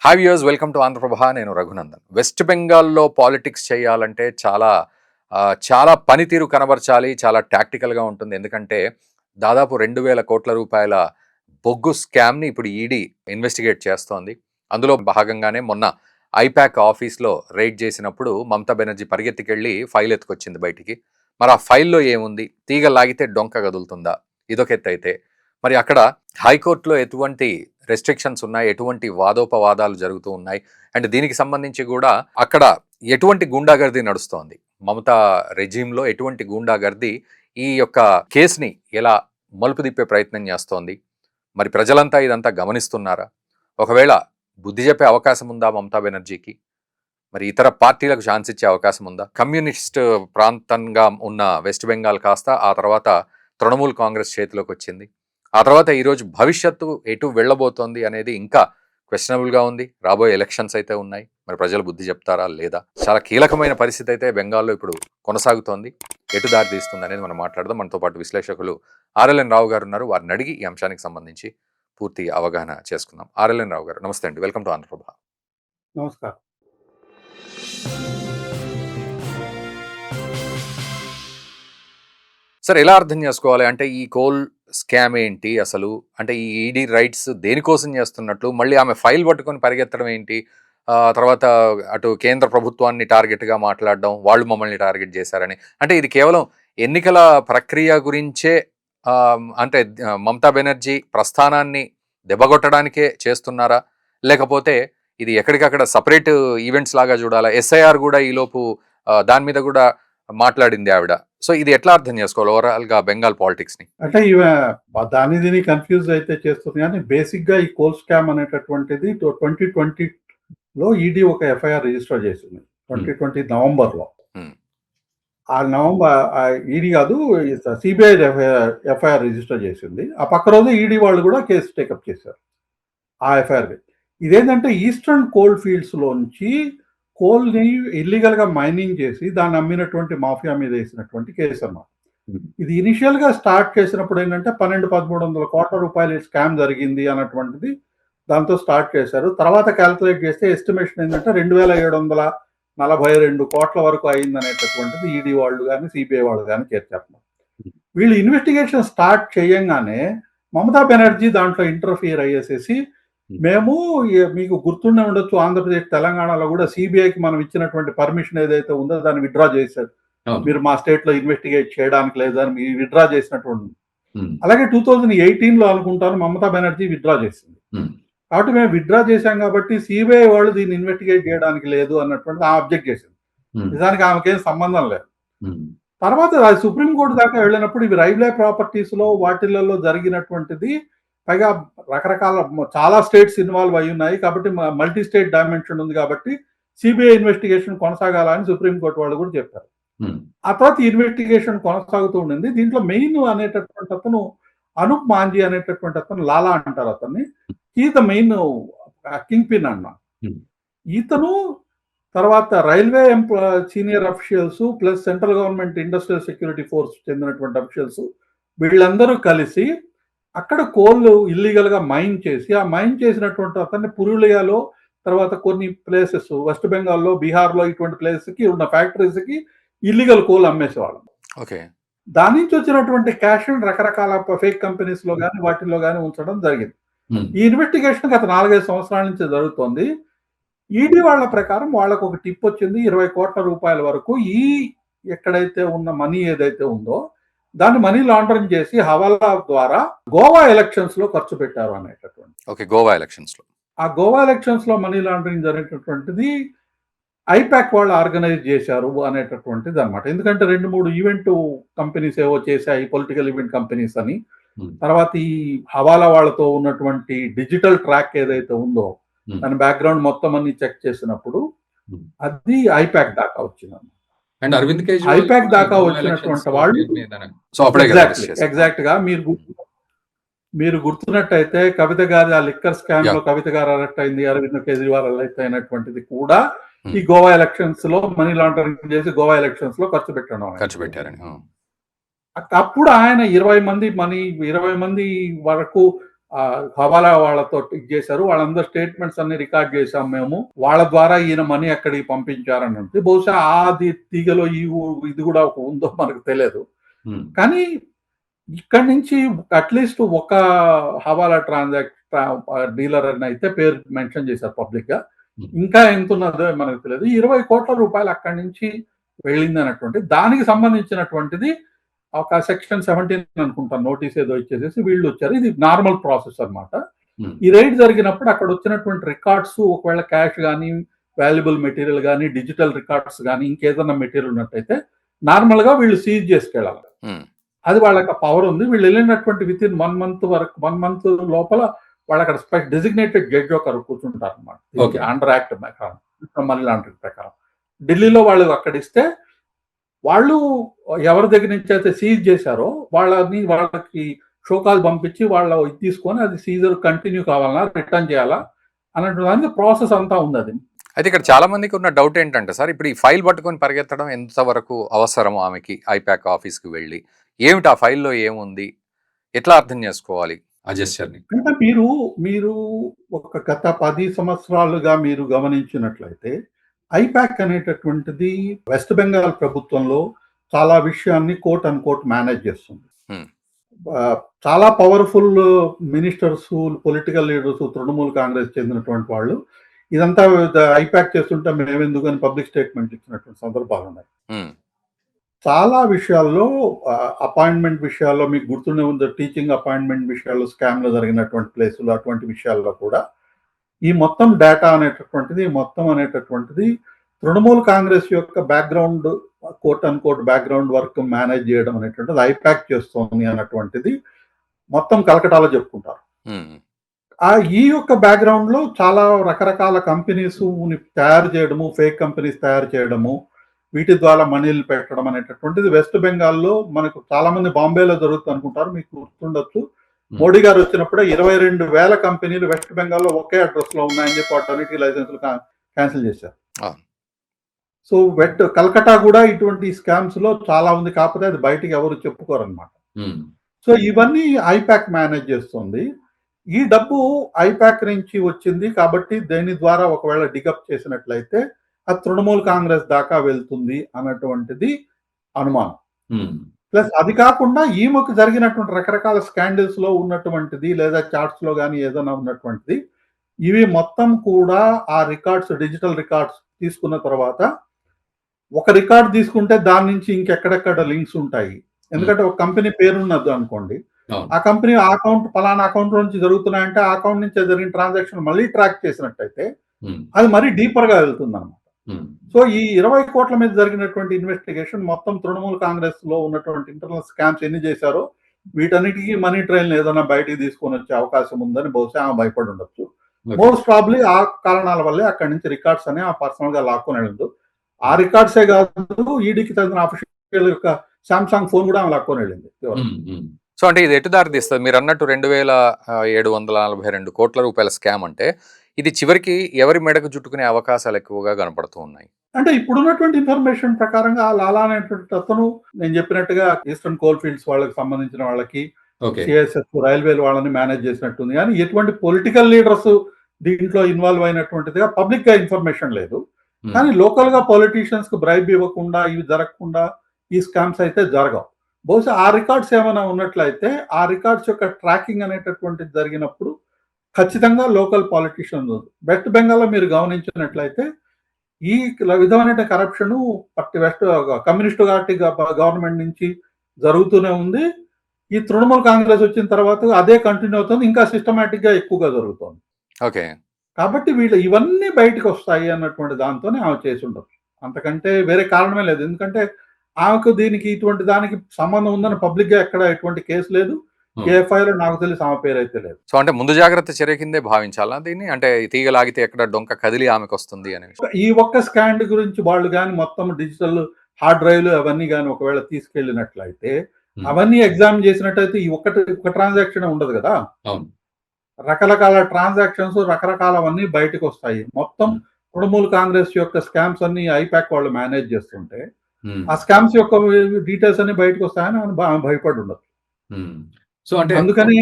Hi viewers, welcome to Andhra Prabha. నేను Raghunandan. West బెంగాల్లో politics చేయాలంటే చాలా పనితీరు కనబరచాలి, చాలా టాక్టికల్గా ఉంటుంది. ఎందుకంటే దాదాపు 2,000 కోట్ల రూపాయల బొగ్గు స్కామ్ని ఇప్పుడు ఈడీ ఇన్వెస్టిగేట్ చేస్తోంది. అందులో భాగంగానే మొన్న ఐపాక్ ఆఫీస్లో రైడ్ చేసినప్పుడు మమతా బెనర్జీ పరిగెత్తికెళ్ళి ఫైల్ ఎత్తుకొచ్చింది బయటికి. మరి ఆ ఫైల్లో ఏముంది? తీగ లాగితే డొంక కదులుతుందా? ఇదొక ఎత్తు అయితే, మరి అక్కడ హైకోర్టులో ఎటువంటి రెస్ట్రిక్షన్స్ ఉన్నాయి, ఎటువంటి వాదోపవాదాలు జరుగుతూ ఉన్నాయి, అండ్ దీనికి సంబంధించి కూడా అక్కడ ఎటువంటి గూండాగర్దీ నడుస్తోంది, మమతా రెజీమ్లో ఎటువంటి గూండాగర్దీ ఈ యొక్క కేసుని ఎలా మలుపు తిప్పే ప్రయత్నం చేస్తోంది, మరి ప్రజలంతా ఇదంతా గమనిస్తున్నారా? ఒకవేళ బుద్ధి చెప్పే అవకాశం ఉందా మమతా బెనర్జీకి? మరి ఇతర పార్టీలకు ఛాన్స్ ఇచ్చే అవకాశం ఉందా? కమ్యూనిస్ట్ ప్రాంతంగా ఉన్న వెస్ట్ బెంగాల్ కాస్త ఆ తర్వాత తృణమూల్ కాంగ్రెస్ చేతిలోకి వచ్చింది. ఆ తర్వాత ఈరోజు భవిష్యత్తు ఎటు వెళ్ళబోతోంది అనేది ఇంకా క్వశ్చనబుల్గా ఉంది. రాబోయే ఎలక్షన్స్ అయితే ఉన్నాయి. మరి ప్రజలు బుద్ధి చెప్తారా లేదా? చాలా కీలకమైన పరిస్థితి అయితే బెంగాల్లో ఇప్పుడు కొనసాగుతోంది. ఎటు దారి తీస్తుంది అనేది మనం మాట్లాడదాం. మనతో పాటు విశ్లేషకులు ఆర్ఎల్ఎన్ రావు గారు ఉన్నారు. వారిని అడిగి ఈ అంశానికి సంబంధించి పూర్తి అవగాహన చేసుకుందాం. ఆర్ఎల్ఎన్ రావు గారు, నమస్తే అండి. Welcome to Andhra Prabha. నమస్కారం. సార్, ఎలా అర్థం చేసుకోవాలి? అంటే ఈ కోల్ స్కామ్ ఏంటి అసలు? అంటే ఈ ఈడీ రైట్స్ దేనికోసం చేస్తున్నట్లు, మళ్ళీ ఆమె ఫైల్ పట్టుకొని పరిగెత్తడం ఏంటి? తర్వాత అటు కేంద్ర ప్రభుత్వాన్ని టార్గెట్గా మాట్లాడడం, వాళ్ళు మమ్మల్ని టార్గెట్ చేశారని. అంటే ఇది కేవలం ఎన్నికల ప్రక్రియ గురించే, అంటే మమతా బెనర్జీ ప్రస్థానాన్ని దెబ్బగొట్టడానికే చేస్తున్నారా? లేకపోతే ఇది ఎక్కడికక్కడ సపరేట్ ఈవెంట్స్ లాగా చూడాలా? ఎస్ఐఆర్ కూడా ఈలోపు దాని మీద కూడా మాట్లాడింది ఆవిడ. సో ఇది ఎట్లా అర్థం చేసుకోవాలి ఓవరాల్ గా బెంగాల్ పాలిటిక్స్ ని? అంటే దాని దీని కన్ఫ్యూజ్ అయితే చేస్తుంది, కానీ బేసిక్ గా ఈ కోల్ స్కామ్ అనేటటువంటిది 2020లో ఈడీ ఒక ఎఫ్ఐఆర్ రిజిస్టర్ చేసింది 2020 నవంబర్లో. ఆ నవంబర్ ఈడీ కాదు, సిబిఐ ఎఫ్ఐఆర్ రిజిస్టర్ చేసింది. ఆ పక్క రోజు ఈడీ వాళ్ళు కూడా కేసు టేకప్ చేశారు ఆ ఎఫ్ఐఆర్. ఇదేంటంటే ఈస్టర్న్ కోల్ ఫీల్డ్స్ లోంచి కోల్ని ఇల్లీగల్ గా మైనింగ్ చేసి దాన్ని అమ్మినటువంటి మాఫియా మీద వేసినటువంటి కేసు అన్నమాట. ఇది ఇనిషియల్ గా స్టార్ట్ చేసినప్పుడు ఏంటంటే 1,200-1,300 కోట్ల రూపాయల స్కామ్ జరిగింది అన్నటువంటిది దాంతో స్టార్ట్ చేశారు. తర్వాత క్యాల్కులేట్ చేస్తే ఎస్టిమేషన్ ఏంటంటే 2,742 కోట్ల వరకు అయింది అనేటటువంటిది ఈడీ వాళ్ళు కానీ సిబిఐ వాళ్ళు కానీ చేర్చారు. వీళ్ళు ఇన్వెస్టిగేషన్ స్టార్ట్ చేయంగానే మమతా బెనర్జీ దాంట్లో ఇంటర్ఫియర్ అయ్యేసేసి, మేము మీకు గుర్తుండే ఉండొచ్చు, ఆంధ్రప్రదేశ్ తెలంగాణలో కూడా సిబిఐకి మనం ఇచ్చినటువంటి పర్మిషన్ ఏదైతే ఉందో దాన్ని విత్డ్రా చేశారు. మీరు మా స్టేట్ లో ఇన్వెస్టిగేట్ చేయడానికి లేదని మీ విత్డ్రా చేసినటువంటి. అలాగే 2018లో అనుకుంటాను మమతా బెనర్జీ విత్డ్రా చేసింది. కాబట్టి మేము విత్డ్రా చేశాం కాబట్టి సిబిఐ వాళ్ళు దీన్ని ఇన్వెస్టిగేట్ చేయడానికి లేదు అన్నటువంటి ఆబ్జెక్ట్ చేసింది. నిజానికి ఆమెకేం సంబంధం లేదు. తర్వాత సుప్రీంకోర్టు దాకా వెళ్ళినప్పుడు ఇవి రైల్వే ప్రాపర్టీస్ లో వాటిలలో జరిగినటువంటిది, పైగా రకరకాల చాలా స్టేట్స్ ఇన్వాల్వ్ అయి ఉన్నాయి కాబట్టి మల్టీ స్టేట్ డైమెన్షన్ ఉంది కాబట్టి సిబిఐ ఇన్వెస్టిగేషన్ కొనసాగాలని సుప్రీంకోర్టు వాళ్ళు కూడా చెప్పారు. ఆ తర్వాత ఇన్వెస్టిగేషన్ కొనసాగుతూ ఉండింది. దీంట్లో మెయిన్ అనేటటువంటి అతను అనూప్ మాంజీ అనేటటువంటి అతను, లాలా అంటారు అతన్ని, ఈ ద మెయిన్ కింగ్ పిన్ అన్న. ఇతను తర్వాత railway senior officials plus central government industrial security force చెందినటువంటి అఫీషియల్స్ వీళ్ళందరూ కలిసి అక్కడ కోల్ ఇల్లీగల్ గా మైన్ చేసి, ఆ మైన్ చేసినటువంటి అతన్ని పురులియాలో, తర్వాత కొన్ని ప్లేసెస్ వెస్ట్ బెంగాల్లో, బీహార్లో ఇటువంటి ప్లేసెస్ కి ఉన్న ఫ్యాక్టరీస్ కి ఇల్లీగల్ కోల్ అమ్మేసేవాళ్ళం. దాని నుంచి వచ్చినటువంటి క్యాష్ రకరకాల ఫేక్ కంపెనీస్ లో కానీ వాటిల్లో కానీ ఉంచడం జరిగింది. ఈ ఇన్వెస్టిగేషన్ గత 4-5 సంవత్సరాల నుంచి జరుగుతోంది. ఈడీ వాళ్ళ ప్రకారం వాళ్ళకు ఒక టిప్ వచ్చింది, 20 కోట్ల రూపాయల వరకు ఈ ఎక్కడైతే ఉన్న మనీ ఏదైతే ఉందో దాన్ని మనీ లాండరింగ్ చేసి హవాలా ద్వారా గోవా ఎలక్షన్స్ లో ఖర్చు పెట్టారు అనేటటువంటి. గోవా ఎలక్షన్స్ లో, ఆ గోవా ఎలక్షన్స్ లో మనీ లాండరింగ్ జరిగేటటువంటిది ఐపాక్ వాళ్ళు ఆర్గనైజ్ చేశారు అనేటటువంటిది అనమాట. ఎందుకంటే 2-3 ఈవెంట్ కంపెనీస్ ఏవో చేశాయి, పొలిటికల్ ఈవెంట్ కంపెనీస్ అని. తర్వాత ఈ హవాలా వాళ్ళతో ఉన్నటువంటి డిజిటల్ ట్రాక్ ఏదైతే ఉందో దాని బ్యాక్గ్రౌండ్ మొత్తం అన్ని చెక్ చేసినప్పుడు అది ఐపాక్ దాకా వచ్చింది. ఐపాక్ దాకా వచ్చినటువంటి వాళ్ళు ఎగ్జాక్ట్ గా మీరు గుర్తున్నట్టయితే కవిత గారి ఆ లిక్కర్ స్కామ్ లో కవిత గారు అరెస్ట్ అయింది, అరవింద్ కేజ్రీవాల్ అరెస్ట్ అయినటువంటిది కూడా ఈ గోవా ఎలక్షన్స్ లో మనీ లాండరింగ్ చేసి గోవా ఎలక్షన్స్ లో ఖర్చు పెట్టారని. అప్పుడు ఆయన 20 మంది వరకు హవాలా వాళ్ళతో ఇది చేశారు, వాళ్ళందరూ స్టేట్మెంట్స్ అన్ని రికార్డ్ చేశాం మేము, వాళ్ళ ద్వారా ఈయన మనీ ఎక్కడికి పంపించారని అంటే బహుశా ఆది తీగలో ఇది కూడా ఉందో మనకు తెలియదు. కానీ ఇక్కడి నుంచి అట్లీస్ట్ ఒక హవాలా డీలర్ అని అయితే పేరు మెన్షన్ చేశారు పబ్లిక్ గా. ఇంకా ఎంత ఉన్నదో మనకు తెలియదు. 20 కోట్ల రూపాయలు అక్కడి నుంచి వెళ్ళింది అన్నటువంటి దానికి సంబంధించినటువంటిది ఒక సెక్షన్ 17 అనుకుంటాను నోటీస్ ఏదో ఇచ్చేసేసి వీళ్ళు వచ్చారు. ఇది నార్మల్ ప్రాసెస్ అన్నమాట. ఈ రైడ్ జరిగినప్పుడు అక్కడ వచ్చినటువంటి రికార్డ్స్ ఒకవేళ క్యాష్ కానీ, వాల్యుబుల్ మెటీరియల్ కానీ, డిజిటల్ రికార్డ్స్ కానీ, ఇంకేదన్నా మెటీరియల్ ఉన్నట్టయితే నార్మల్ గా వీళ్ళు సీజ్ చేసుకెళ్ళాలి. అది వాళ్ళకి పవర్ ఉంది. వీళ్ళు వెళ్ళినటువంటి విత్ ఇన్ 1 మంత్ వరకు 1 మంత్ లోపల వాళ్ళు అక్కడ డెసిగ్నేటెడ్ జడ్జి ఒకరు కూర్చుంటారు అనమాట. అండర్ యాక్ట్ ప్రకారం, మనీ లాండరింగ్ ప్రకారం ఢిల్లీలో వాళ్ళు అక్కడ ఇస్తే వాళ్ళు ఎవరి దగ్గర నుంచి అయితే సీజ్ చేశారో వాళ్ళకి షోకాలు పంపించి వాళ్ళ ఇది తీసుకొని అది సీజర్ కంటిన్యూ కావాలన్నా రిటర్న్ చేయాలా అన్నటువంటి ప్రాసెస్ అంతా ఉంది. అది అయితే ఇక్కడ చాలా మందికి ఉన్న డౌట్ ఏంటంటే సార్, ఇప్పుడు ఈ ఫైల్ పట్టుకొని పరిగెత్తడం ఎంతవరకు అవసరం ఆమెకి ఐపాక్ ఆఫీస్కి వెళ్ళి? ఏమిటి ఆ ఫైల్లో ఏముంది, ఎట్లా అర్థం చేసుకోవాలి ఆ జెస్చర్ని? అంటే మీరు ఒక గత 10 సంవత్సరాలుగా మీరు గమనించినట్లయితే ఐపాక్ అనేటటువంటిది వెస్ట్ బెంగాల్ ప్రభుత్వంలో చాలా విషయాన్ని కోట్ అండ్ కోట్ మేనేజ్ చేస్తుంది. చాలా powerful ministers, political leaders, Trinamool Congress చెందినటువంటి వాళ్ళు ఇదంతా ఐపాక్ చేస్తుంటే మేమెందుకు అని పబ్లిక్ స్టేట్మెంట్ ఇచ్చినటువంటి సందర్భాలు ఉన్నాయి. చాలా విషయాల్లో అపాయింట్మెంట్ విషయాల్లో మీకు గుర్తుండే ఉంది, టీచింగ్ అపాయింట్మెంట్ విషయాల్లో స్కామ్లో జరిగినటువంటి ప్లేసులు అటువంటి విషయాల్లో కూడా ఈ మొత్తం డేటా అనేటటువంటిది తృణమూల్ కాంగ్రెస్ యొక్క background quote and quote background work manage చేయడం అనేటువంటిది ఐపాక్ చేస్తోంది అన్నటువంటిది మొత్తం కలకటాలో చెప్పుకుంటారు. ఈ యొక్క బ్యాక్గ్రౌండ్ లో చాలా రకరకాల కంపెనీస్ తయారు చేయడము, ఫేక్ కంపెనీస్ తయారు చేయడము, వీటి ద్వారా మనీలు పెట్టడం అనేటటువంటిది వెస్ట్ బెంగాల్లో మనకు చాలా మంది బాంబేలో జరుగుతుంది అనుకుంటారు. మీకు గుర్తుండొచ్చు, మోడీ గారు వచ్చినప్పుడే 22,000 కంపెనీలు వెస్ట్ బెంగాల్లో ఒకే అడ్రస్ లో ఉన్నాయని చెప్పి వాటన్నిటి లైసెన్సులు క్యాన్సిల్ చేశారు. సో కలకటా కూడా ఇటువంటి స్కామ్స్ లో చాలా ఉంది, కాకపోతే అది బయటికి ఎవరు చెప్పుకోరు అనమాట. సో ఇవన్నీ ఐపాక్ మేనేజ్ చేస్తుంది. ఈ డబ్బు ఐపాక్ నుంచి వచ్చింది కాబట్టి దీని ద్వారా ఒకవేళ డిగప్ చేసినట్లయితే అది తృణమూల్ కాంగ్రెస్ దాకా వెళ్తుంది అన్నటువంటిది అనుమానం. ప్లస్ అది కాకుండా ఈమెకు జరిగినటువంటి రకరకాల స్కాండల్స్ లో ఉన్నటువంటిది లేదా చార్ట్స్ లో కానీ ఏదైనా ఉన్నటువంటిది ఇవి మొత్తం కూడా ఆ రికార్డ్స్, డిజిటల్ రికార్డ్స్ తీసుకున్న తర్వాత ఒక రికార్డ్ తీసుకుంటే దాని నుంచి ఇంకెక్కడెక్కడ లింక్స్ ఉంటాయి. ఎందుకంటే ఒక కంపెనీ పేరున్నది అనుకోండి, ఆ కంపెనీ అకౌంట్ పలానా అకౌంట్ నుంచి జరుగుతున్నాయంటే ఆ అకౌంట్ నుంచి జరిగిన ట్రాన్సాక్షన్ మళ్ళీ ట్రాక్ చేసినట్టయితే అది మరీ డీపర్ గా వెళ్తుంది అనమాట. సో ఈ 20 కోట్ల మీద జరిగినటువంటి ఇన్వెస్టిగేషన్ మొత్తం తృణమూల్ కాంగ్రెస్ లో ఉన్నటువంటి ఇంటర్నల్ స్కామ్స్ ఎన్ని చేశారో వీటన్నిటికీ మనీ ట్రైన్ ఏదైనా బయటికి తీసుకొని వచ్చే అవకాశం ఉందని బహుశా ఆమె భయపడి ఉండొచ్చు. మోస్ట్ ప్రాబ్లీ ఆ కారణాల వల్లే అక్కడి నుంచి రికార్డ్స్ అని ఆ పర్సనల్ గా లాక్కొని వెళ్ళదు. ఆ రికార్డ్సే కాదు, ఈడీకి తగిన అఫీషియల్ యొక్క సామ్సంగ్ ఫోన్ కూడా ఆమె లాక్కొని వెళ్ళింది. సో అంటే ఇది ఎటు దారి తీస్తుంది? మీరు అన్నట్టు 2,742 కోట్ల రూపాయల స్కామ్ అంటే ఇది చివరికి ఎవరి మెడకు చుట్టుకునే అవకాశాలు ఎక్కువగా కనపడుతూ ఉన్నాయి. అంటే ఇప్పుడున్నటువంటి ఇన్ఫర్మేషన్ ప్రకారంగా లాలా అనేటువంటి అతను నేను చెప్పినట్టుగా ఈస్టర్న్ కోల్ ఫీల్డ్స్ వాళ్ళకి సంబంధించిన వాళ్ళకి, సిఎస్ఎఫ్ రైల్వేలు వాళ్ళని మేనేజ్ చేసినట్టుంది. కానీ ఎటువంటి పొలిటికల్ లీడర్స్ దీంట్లో ఇన్వాల్వ్ అయినటువంటిదిగా పబ్లిక్ గా ఇన్ఫర్మేషన్ లేదు. కానీ లోకల్ గా పొలిటీషియన్స్ కు బ్రైబ్ ఇవ్వకుండా ఇవి జరగకుండా ఈ స్కామ్స్ అయితే జరగవు. బహుశా ఆ రికార్డ్స్ ఏమైనా ఉన్నట్లయితే ఆ రికార్డ్స్ యొక్క ట్రాకింగ్ అనేటటువంటిది జరిగినప్పుడు ఖచ్చితంగా లోకల్ పాలిటీషియన్స్ వెస్ట్ బెంగాల్లో మీరు గమనించినట్లయితే ఈ విధమైన corruption west communist party government నుంచి జరుగుతూనే ఉంది. ఈ తృణమూల్ కాంగ్రెస్ వచ్చిన తర్వాత అదే కంటిన్యూ అవుతుంది, ఇంకా సిస్టమేటిక్ గా ఎక్కువగా జరుగుతుంది. ఓకే, కాబట్టి వీళ్ళు ఇవన్నీ బయటకు వస్తాయి అన్నటువంటి దాంతోనే ఆమె చేసి ఉండదు, అంతకంటే వేరే కారణమే లేదు. ఎందుకంటే ఆమెకు దీనికి ఇటువంటి దానికి సంబంధం ఉందని పబ్లిక్ గా ఎక్కడ ఎటువంటి కేసు లేదు, ఎఫ్ఐఆర్ నాకు తెలిసి ఆమె పేరు అయితే లేదు. సో అంటే ముందు జాగ్రత్త చర్య కిందే భావించాలా దీన్ని? అంటే తీగలాగితే ఎక్కడ డొంక కదిలి ఆమెకు వస్తుంది అనే ఈ ఒక్క స్కాండ్ గురించి వాళ్ళు కానీ మొత్తం డిజిటల్ హార్డ్ డ్రైవ్లు అవన్నీ కానీ ఒకవేళ తీసుకెళ్ళినట్లయితే అవన్నీ ఎగ్జామిన్ చేసినట్టయితే ఈ ఒక ట్రాన్సాక్షన్ ఉండదు కదా, రకరకాల ట్రాన్సాక్షన్స్ రకరకాలవన్నీ బయటకు వస్తాయి. మొత్తం తృణమూల్ కాంగ్రెస్ యొక్క స్కామ్స్ అన్ని ఐపాక్ వాళ్ళు మేనేజ్ చేస్తుంటే ఆ స్కామ్స్ యొక్క డీటెయిల్స్ అన్ని బయటకు వస్తాయని భయపడి ఉండదు. సో అంటే అందుకని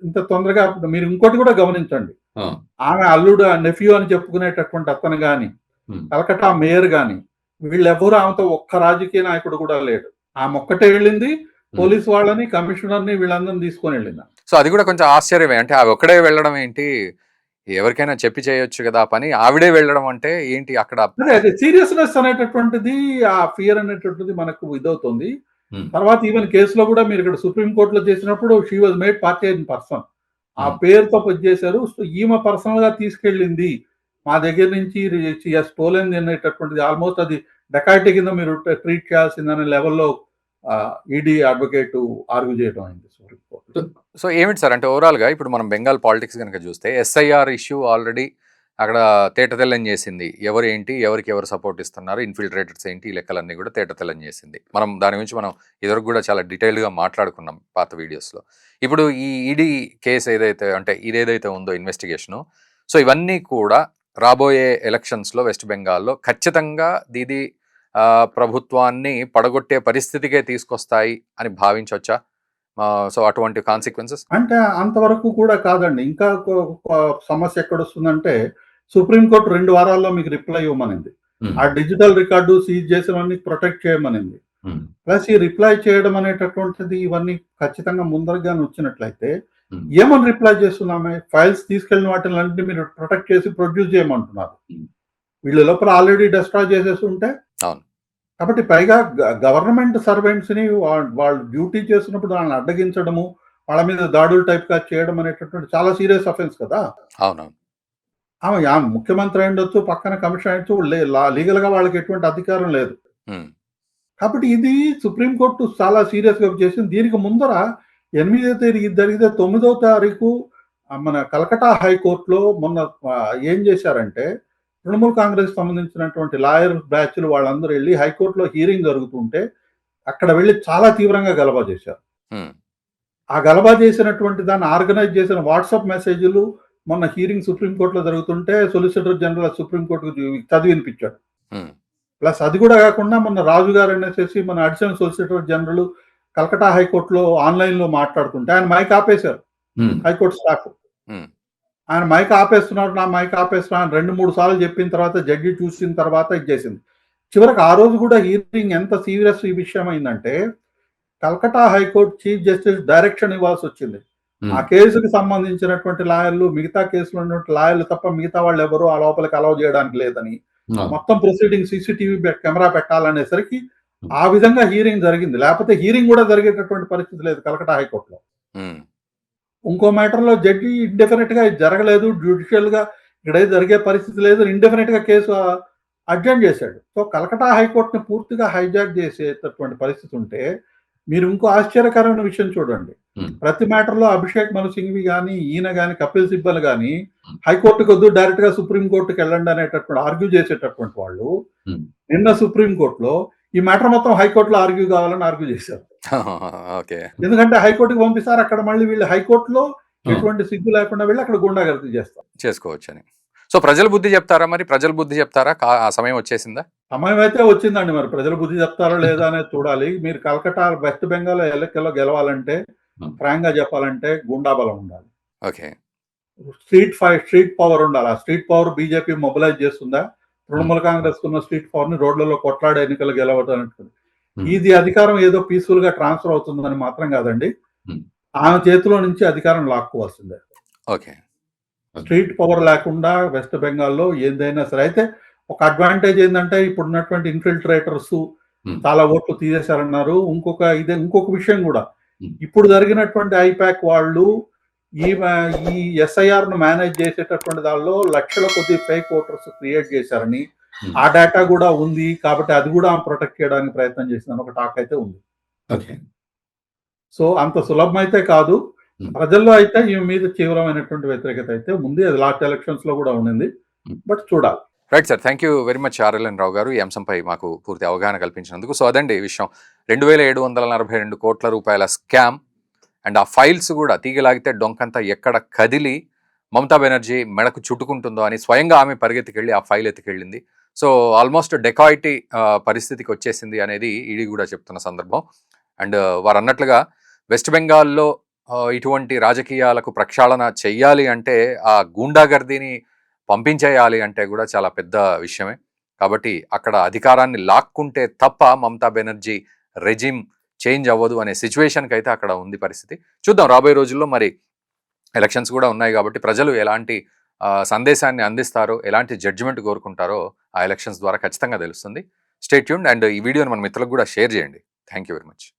ఇంత తొందరగా మీరు ఇంకోటి కూడా గమనించండి. ఆమె అల్లుడు నెఫ్యూ అని చెప్పుకునేటటువంటి అతను గాని, కలకట్టా మేయర్ గాని, వీళ్ళెవ్వరూ ఆమెతో ఒక్క రాజకీయ నాయకుడు కూడా లేడు. ఆమె ఒక్కటే వెళ్ళింది. పోలీసు వాళ్ళని, కమిషనర్ని వీళ్ళందరిని తీసుకొని వెళ్ళింది. సో అది కూడా కొంచెం ఆశ్చర్యమే. అంటే ఆమె ఒక్కడే వెళ్ళడం ఏంటి? ఎవరికైనా చెప్పి చేయొచ్చు కదా పని. ఆవిడే వెళ్ళడం అంటే ఏంటి అక్కడ? అదే సీరియస్నెస్ అనేటటువంటిది, ఆ ఫియర్ అనేటటువంటిది మనకు ఇదవుతుంది. తర్వాత ఈవెన్ కేసులో కూడా మీరు ఇక్కడ సుప్రీం కోర్టులో చేసినప్పుడు she was made party in person. ఆ పేరుతో చేశారు. సో ఈమె పర్సనల్ గా తీసుకెళ్ళింది మా దగ్గర నుంచి స్టోలెన్ అనేటటువంటిది ఆల్మోస్ట్ అది డకాయిటీ కింద మీరు ట్రీట్ చేయాల్సిందనే లెవెల్లో ఈడీ అడ్వకేట్ ఆర్గ్యూ చేయడం అయింది సుప్రీం కోర్టు. సో ఏమిటి సార్ అంటే ఓవరాల్గా ఇప్పుడు మనం బెంగాల్ పాలిటిక్స్ కనుక చూస్తే ఎస్ఐఆర్ ఇష్యూ ఆల్రెడీ అక్కడ తేటతెల్లం చేసింది. ఎవరు ఏంటి, ఎవరికి ఎవరు సపోర్ట్ ఇస్తున్నారు, ఇన్ఫిల్ట్రేటర్స్ ఏంటి, ఈ లెక్కలన్నీ కూడా తేటతెల్లం చేసింది. మనం దాని గురించి మనం ఇదివరకు కూడా చాలా డీటెయిల్గా మాట్లాడుకున్నాం పాత వీడియోస్లో. ఇప్పుడు ఈ ఈడీ కేసు ఏదైతే అంటే ఇదేదైతే ఉందో ఇన్వెస్టిగేషను, సో ఇవన్నీ కూడా రాబోయే ఎలక్షన్స్లో వెస్ట్ బెంగాల్లో ఖచ్చితంగా దీది ప్రభుత్వాన్ని పడగొట్టే పరిస్థితికే తీసుకొస్తాయి అని భావించవచ్చా? సో అటువంటి కాన్సిక్వెన్సెస్ అంటే అంతవరకు కూడా కాదండి. ఇంకా సమస్య ఎక్కడొస్తుందంటే సుప్రీంకోర్టు 2 వారాల్లో మీకు రిప్లై ఇవ్వమనింది. ఆ డిజిటల్ రికార్డు సీజ్ చేసినవన్నీ ప్రొటెక్ట్ చేయమనింది. ప్లస్ ఈ రిప్లై చేయడం అనేటటువంటిది ఇవన్నీ ఖచ్చితంగా ముందరగానే వచ్చినట్లయితే ఏమని రిప్లై చేస్తున్నామే? ఫైల్స్ తీసుకెళ్లిన వాటిని మీరు ప్రొటెక్ట్ చేసి ప్రొడ్యూస్ చేయమంటున్నారు. వీళ్ళ లోపల ఆల్రెడీ డిస్ట్రాయ్ చేసేసి ఉంటే, కాబట్టి పైగా గవర్నమెంట్ సర్వెంట్స్ ని వాళ్ళు డ్యూటీ చేస్తున్నప్పుడు వాళ్ళని అడ్డగించడము, వాళ్ళ మీద దాడులు టైప్ గా చేయడం అనేటటువంటి చాలా సీరియస్ అఫెన్స్ కదా. అవునవును. ఆమె ముఖ్యమంత్రి ఉండొచ్చు, పక్కన కమిషన్ అయ్యొచ్చు, లీగల్ గా వాళ్ళకి ఎటువంటి అధికారం లేదు. కాబట్టి ఇది సుప్రీంకోర్టు చాలా సీరియస్ గా చేసింది. దీనికి ముందర 8వ తేదీ జరిగితే 9వ తారీఖు మన కలకట్టా హైకోర్టులో మొన్న ఏం చేశారంటే, తృణమూల్ కాంగ్రెస్ సంబంధించినటువంటి లాయర్ బ్యాచ్లు వాళ్ళందరూ వెళ్ళి హైకోర్టులో హీరింగ్ జరుగుతుంటే అక్కడ వెళ్ళి చాలా తీవ్రంగా గలబా చేశారు. ఆ గలబా చేసినటువంటి దాన్ని ఆర్గనైజ్ చేసిన వాట్సాప్ మెసేజ్లు మొన్న హీరింగ్ సుప్రీంకోర్టులో జరుగుతుంటే సొలిసిటర్ జనరల్ సుప్రీంకోర్టుకు చదివి వినిపించాడు. ప్లస్ అది కూడా కాకుండా మొన్న రాజు గారు అనేసి మన అడిషనల్ సొలిసిటర్ జనరల్ కలకట్టా హైకోర్టులో ఆన్లైన్ లో మాట్లాడుతుంటే ఆయన మైక్ ఆపేశారు. హైకోర్టు స్టాఫ్ ఆయన మైక్ ఆపేస్తున్నారు, నా మైక్ ఆపేస్తున్నా 2-3 సార్లు చెప్పిన తర్వాత జడ్జి చూసిన తర్వాత ఇది చేసింది. చివరికి ఆ రోజు కూడా హీరింగ్ ఎంత సీరియస్ ఈ విషయం అయిందంటే Calcutta high court chief justice direction ఇవ్వాల్సి వచ్చింది. ఆ కేసుకి సంబంధించినటువంటి లాయర్లు, మిగతా కేసులో ఉన్నటువంటి లాయర్లు తప్ప మిగతా వాళ్ళు ఎవరు ఆ లోపలికి అలౌ చేయడానికి లేదని, మొత్తం ప్రొసీడింగ్ సీసీటీవీ కెమెరా పెట్టాలనేసరికి ఆ విధంగా హీరింగ్ జరిగింది. లేకపోతే హీరింగ్ కూడా జరిగేటటువంటి పరిస్థితి లేదు కలకట్టా హైకోర్టులో. ఇంకో మ్యాటర్లో జడ్జి ఇండెఫినెట్ గా జరగలేదు, జ్యుడిషియల్ గా ఇక్కడ జరిగే పరిస్థితి లేదు, ఇండెఫినెట్ గా కేసు అడ్జర్న్ చేశాడు. సో కలకట్టా హైకోర్టుని పూర్తిగా హైజాక్ చేసేటటువంటి పరిస్థితి ఉంటే, మీరు ఇంకో ఆశ్చర్యకరమైన విషయం చూడండి. ప్రతి మ్యాటర్లో అభిషేక్ మను సింఘ్వి కానీ, ఈయన కానీ, కపిల్ సిబ్బల్ కానీ హైకోర్టుకు వద్దు డైరెక్ట్ గా సుప్రీంకోర్టుకి వెళ్ళండి అనేటటువంటి ఆర్గ్యూ చేసేటటువంటి వాళ్ళు నిన్న సుప్రీంకోర్టులో ఈ మ్యాటర్ మొత్తం హైకోర్టులో ఆర్గ్యూ కావాలని ఆర్గ్యూ చేశారు. ఎందుకంటే హైకోర్టుకి పంపిస్తారు, అక్కడ మళ్ళీ వీళ్ళు హైకోర్టులో ఎటువంటి సిగ్గు లేకుండా వెళ్ళి అక్కడ గుండాగర్ది చేసుకోవచ్చు అని. సో ప్రజలు బుద్ధి చెప్తారా? మరి ప్రజలు బుద్ధి చెప్తారా? ఆ సమయం వచ్చేసిందా? సమయం అయితే వచ్చిందండి. మరి ప్రజలు బుద్ధి చెప్తారా లేదా అనేది చూడాలి. మీరు కలకట్టా వెస్ట్ బెంగాల్ ఎన్నికల్లో గెలవాలంటే ఫ్రాంక్ గా చెప్పాలంటే గుండా బలం ఉండాలి. ఓకే, స్ట్రీట్ పవర్ ఉండాలి. ఆ స్ట్రీట్ పవర్ బీజేపీ మొబిలైజ్ చేస్తుందా? తృణమూల్ కాంగ్రెస్ ఉన్న స్ట్రీట్ పవర్ ని రోడ్లలో కొట్లాడే ఎన్నికలు గెలవడం ఇది అధికారం ఏదో పీస్ఫుల్ గా ట్రాన్స్ఫర్ అవుతుందని మాత్రం కాదండి, ఆమె చేతిలో నుంచి అధికారం లాక్కోవాల్సిందే. ఓకే, స్ట్రీట్ పవర్ లేకుండా వెస్ట్ బెంగాల్లో ఏదైనా సరే. అయితే ఒక అడ్వాంటేజ్ ఏంటంటే ఇప్పుడు ఉన్నటువంటి ఇన్ఫిల్ట్రేటర్స్ చాలా ఓట్లు తీసేశారన్నారు. ఇంకొక విషయం కూడా, ఇప్పుడు జరిగినటువంటి ఐపాక్ వాళ్ళు ఈ ఎస్ఐఆర్ ను మేనేజ్ చేసేటటువంటి దానిలో లక్షల కొద్ది ఫేక్ ఓటర్స్ క్రియేట్ చేశారని, ఆ డేటా కూడా ఉంది కాబట్టి అది కూడా ప్రొటెక్ట్ చేయడానికి ప్రయత్నం చేసిందని ఒక టాక్ అయితే ఉంది. సో అంత సులభం అయితే కాదు. ప్రజల్లో అయితే ఈ మీద తీవ్రమైనటువంటి వ్యతిరేకత అయితే ఉంది. అది లాస్ట్ ఎలక్షన్స్ లో కూడా ఉండింది, బట్ చూడాలి. Right sir, thank you very much RLN Rao garu ఈ అంశంపై మాకు పూర్తి అవగాహన కల్పించినందుకు. సో అదండి ఈ విషయం. 2742 కోట్ల రూపాయల స్కామ్ అండ్ ఆ ఫైల్స్ కూడా తీగలాగితే డొంకంతా ఎక్కడ కదిలి మమతా బెనర్జీ మెడకు చుట్టుకుంటుందో అని స్వయంగా ఆమె పరిగెత్తికెళ్ళి ఆ ఫైల్ ఎత్తుకెళ్ళింది. సో ఆల్మోస్ట్ డెకాయిటీ పరిస్థితికి వచ్చేసింది అనేది ఈడీ కూడా చెప్తున్న సందర్భం. అండ్ వారు అన్నట్లుగా వెస్ట్ బెంగాల్లో ఇటువంటి రాజకీయాలకు ప్రక్షాళన చెయ్యాలి అంటే ఆ గూండాగర్దీని పంపించేయాలి అంటే కూడా చాలా పెద్ద విషయమే. కాబట్టి అక్కడ అధికారాన్ని లాక్కుంటే తప్ప మమతా బెనర్జీ రెజిమ్ చేంజ్ అవ్వదు అనే సిచ్యువేషన్కి అయితే అక్కడ ఉంది పరిస్థితి. చూద్దాం రాబోయే రోజుల్లో మరి ఎలక్షన్స్ కూడా ఉన్నాయి కాబట్టి ప్రజలు ఎలాంటి సందేశాన్ని అందిస్తారో, ఎలాంటి జడ్జిమెంట్ కోరుకుంటారో ఆ ఎలక్షన్స్ ద్వారా ఖచ్చితంగా తెలుస్తుంది. స్టే ట్యూన్డ్ అండ్ ఈ వీడియోని మన మిత్రులకు కూడా షేర్ చేయండి. Thank you very much.